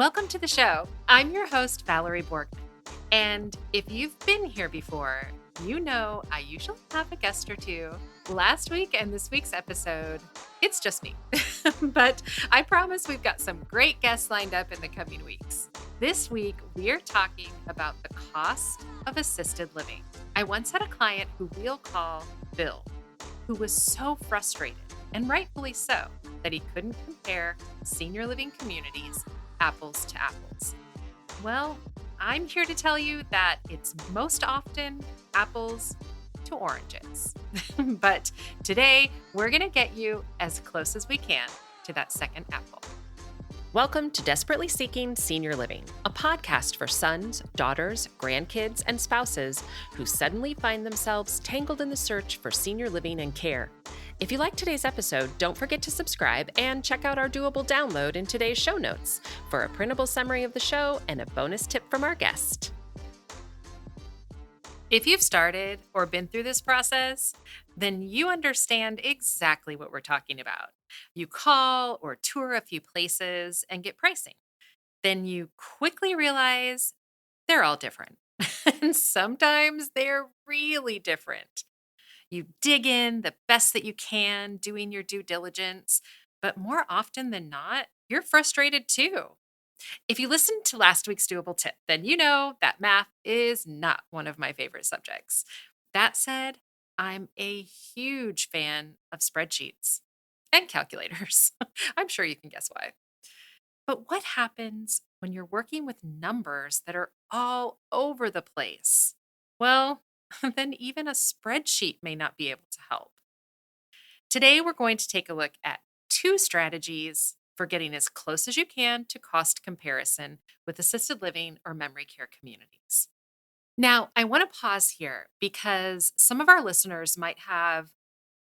Welcome to the show. I'm your host, Valerie Borgman. And if you've been here before, you know I usually have a guest or two. Last week and this week's episode, it's just me. But I promise we've got some great guests lined up in the coming weeks. This week, we're talking about the cost of assisted living. I once had a client who we'll call Bill, who was so frustrated, and rightfully so, that he couldn't compare senior living communities apples to apples. Well, I'm here to tell you that it's most often apples to oranges. But today, we're going to get you as close as we can to that second apple. Welcome to Desperately Seeking Senior Living, a podcast for sons, daughters, grandkids, and spouses who suddenly find themselves tangled in the search for senior living and care. If you like today's episode, don't forget to subscribe and check out our doable download in today's show notes for a printable summary of the show and a bonus tip from our guest. If you've started or been through this process, then you understand exactly what we're talking about. You call or tour a few places and get pricing. Then you quickly realize they're all different. And sometimes they're really different. You dig in the best that you can, doing your due diligence, but more often than not, you're frustrated too. If you listened to last week's doable tip, then you know that math is not one of my favorite subjects. That said, I'm a huge fan of spreadsheets and calculators. I'm sure you can guess why. But what happens when you're working with numbers that are all over the place? Well, then even a spreadsheet may not be able to help. Today, we're going to take a look at two strategies for getting as close as you can to cost comparison with assisted living or memory care communities. Now, I want to pause here because some of our listeners might have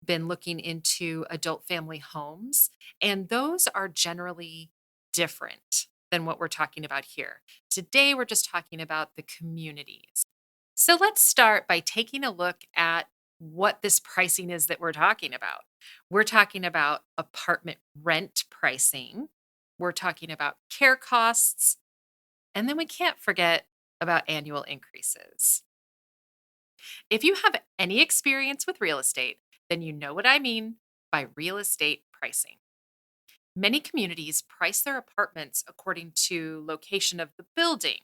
been looking into adult family homes, and those are generally different than what we're talking about here. Today, we're just talking about the communities. So let's start by taking a look at what this pricing is that we're talking about. We're talking about apartment rent pricing, we're talking about care costs, and then we can't forget about annual increases. If you have any experience with real estate, then you know what I mean by real estate pricing. Many communities price their apartments according to location of the building,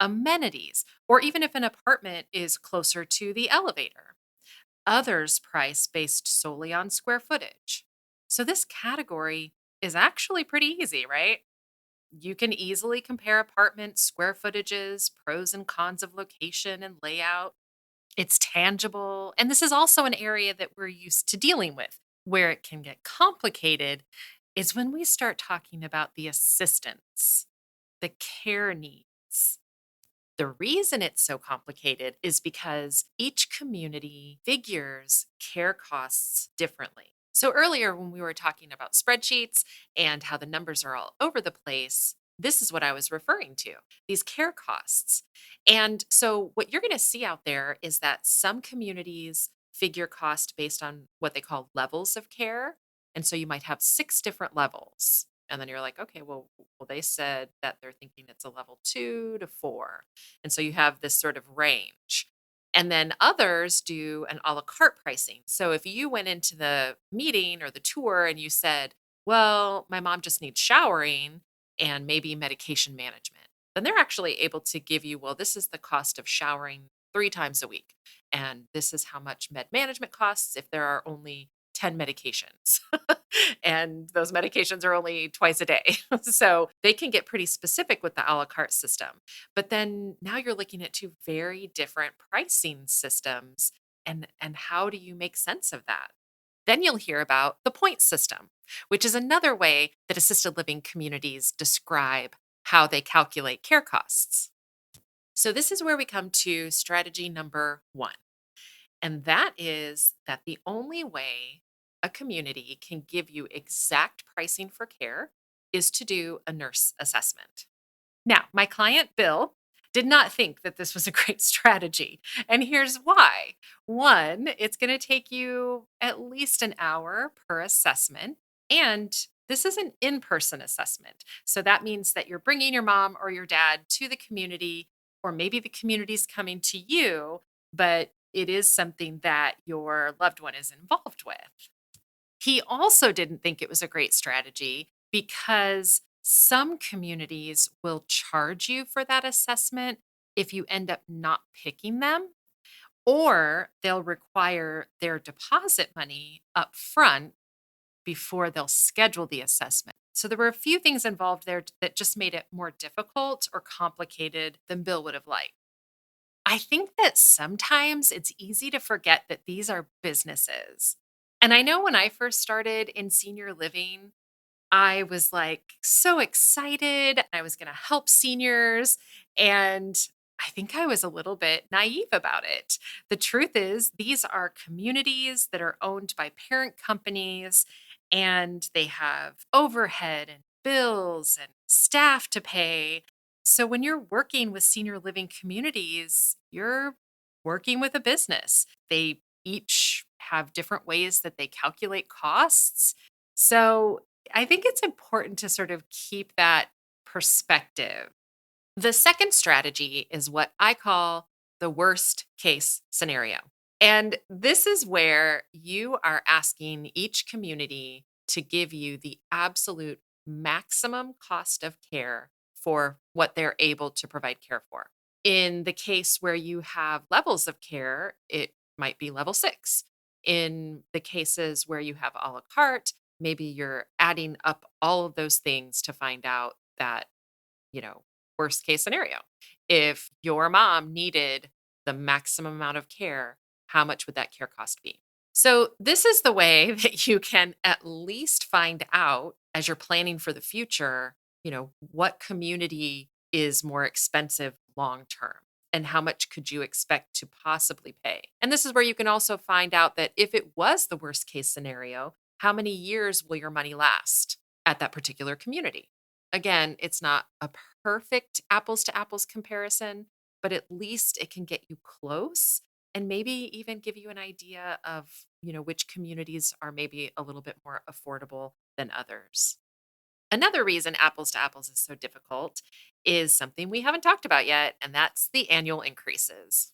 amenities, or even if an apartment is closer to the elevator. Others price based solely on square footage. So this category is actually pretty easy, right? You can easily compare apartment square footages, pros and cons of location and layout. It's tangible. And this is also an area that we're used to dealing with. Where it can get complicated is when we start talking about the assistance, the care needs. The reason it's so complicated is because each community figures care costs differently. So, earlier when we were talking about spreadsheets and how the numbers are all over the place, this is what I was referring to, these care costs. And so, what you're going to see out there is that some communities figure cost based on what they call levels of care. And so, you might have 6 different levels. And then you're like, okay, well, they said that they're thinking it's a level 2 to 4. And so you have this sort of range. And then others do an a la carte pricing. So if you went into the meeting or the tour and you said, well, my mom just needs showering and maybe medication management, then they're actually able to give you, well, this is the cost of showering 3 times a week. And this is how much med management costs if there are only 10 medications. And those medications are only twice a day. So they can get pretty specific with the a la carte system. But then now you're looking at two very different pricing systems. And how do you make sense of that? Then you'll hear about the point system, which is another way that assisted living communities describe how they calculate care costs. So this is where we come to strategy number 1. And that is that the only way a community can give you exact pricing for care is to do a nurse assessment. Now, my client, Bill, did not think that this was a great strategy. And here's why. One, it's going to take you at least an hour per assessment. And This is an in person assessment. So that means that you're bringing your mom or your dad to the community, or maybe the community's coming to you, but it is something that your loved one is involved with. He also didn't think it was a great strategy because some communities will charge you for that assessment if you end up not picking them, or they'll require their deposit money up front before they'll schedule the assessment. So there were a few things involved there that just made it more difficult or complicated than Bill would have liked. I think that sometimes it's easy to forget that these are businesses. And I know when I first started in senior living, I was like so excited. I was going to help seniors. And I think I was a little bit naive about it. The truth is, these are communities that are owned by parent companies, and they have overhead and bills and staff to pay. So when you're working with senior living communities, you're working with a business. They each have different ways that they calculate costs. So I think it's important to sort of keep that perspective. The second strategy is what I call the worst case scenario. And this is where you are asking each community to give you the absolute maximum cost of care for what they're able to provide care for. In the case where you have levels of care, it might be level six. In the cases where you have a la carte, maybe you're adding up all of those things to find out that, you know, worst case scenario. If your mom needed the maximum amount of care, how much would that care cost be? So, this is the way that you can at least find out as you're planning for the future, what community is more expensive long term and how much could you expect to possibly pay. And this is where you can also find out that if it was the worst case scenario, how many years will your money last at that particular community? Again, it's not a perfect apples to apples comparison, but at least it can get you close and maybe even give you an idea of, which communities are maybe a little bit more affordable than others. Another reason apples to apples is so difficult is something we haven't talked about yet, and that's the annual increases.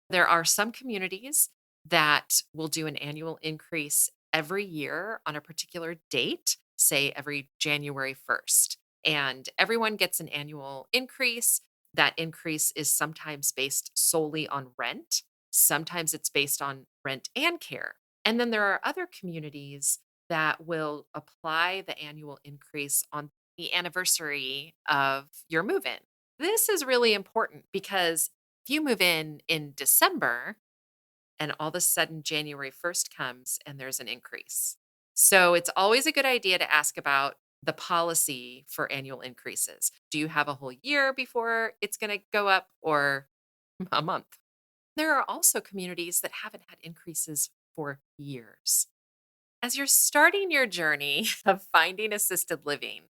There are some communities that will do an annual increase every year on a particular date, say every January 1st. And everyone gets an annual increase. That increase is sometimes based solely on rent, sometimes it's based on rent and care. And then there are other communities that will apply the annual increase on the anniversary of your move in. This is really important because if you move in December and all of a sudden January 1st comes and there's an increase. So it's always a good idea to ask about the policy for annual increases. Do you have a whole year before it's going to go up or a month? There are also communities that haven't had increases for years. As you're starting your journey of finding assisted living,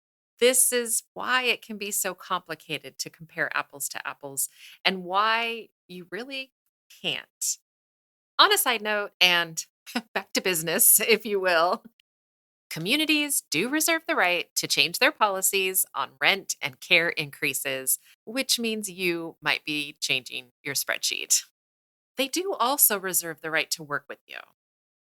this is why it can be so complicated to compare apples to apples and why you really can't. On a side note, and back to business, if you will, communities do reserve the right to change their policies on rent and care increases, which means you might be changing your spreadsheet. They do also reserve the right to work with you.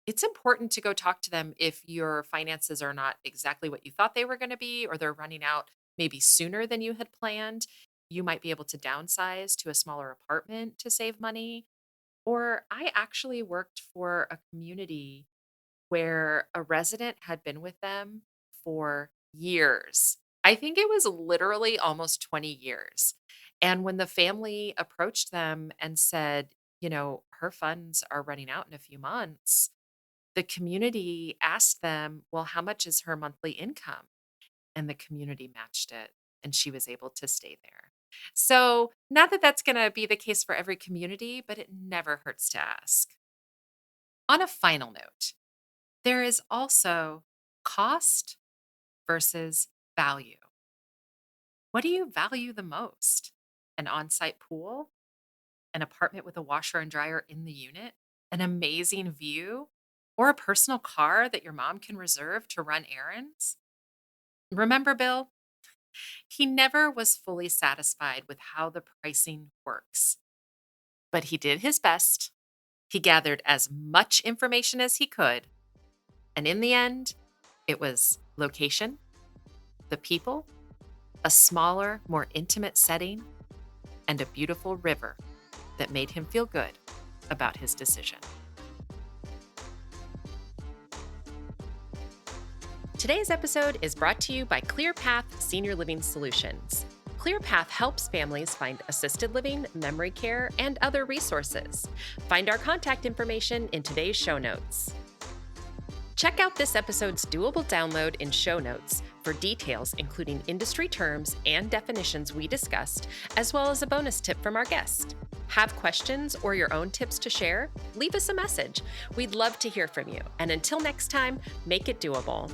It's important to go talk to them if your finances are not exactly what you thought they were going to be, or they're running out maybe sooner than you had planned. You might be able to downsize to a smaller apartment to save money. Or I actually worked for a community where a resident had been with them for years. I think it was literally almost 20 years. And when the family approached them and said, her funds are running out in a few months, the community asked them, well, how much is her monthly income? And the community matched it, and she was able to stay there. So, not that that's going to be the case for every community, but it never hurts to ask. On a final note, there is also cost versus value. What do you value the most? An on site pool? An apartment with a washer and dryer in the unit? An amazing view? Or a personal car that your mom can reserve to run errands? Remember Bill? He never was fully satisfied with how the pricing works, but he did his best. He gathered as much information as he could, and in the end, it was location, the people, a smaller, more intimate setting, and a beautiful river that made him feel good about his decision. Today's episode is brought to you by ClearPath Senior Living Solutions. ClearPath helps families find assisted living, memory care, and other resources. Find our contact information in today's show notes. Check out this episode's doable download in show notes for details, including industry terms and definitions we discussed, as well as a bonus tip from our guest. Have questions or your own tips to share? Leave us a message. We'd love to hear from you. And until next time, make it doable.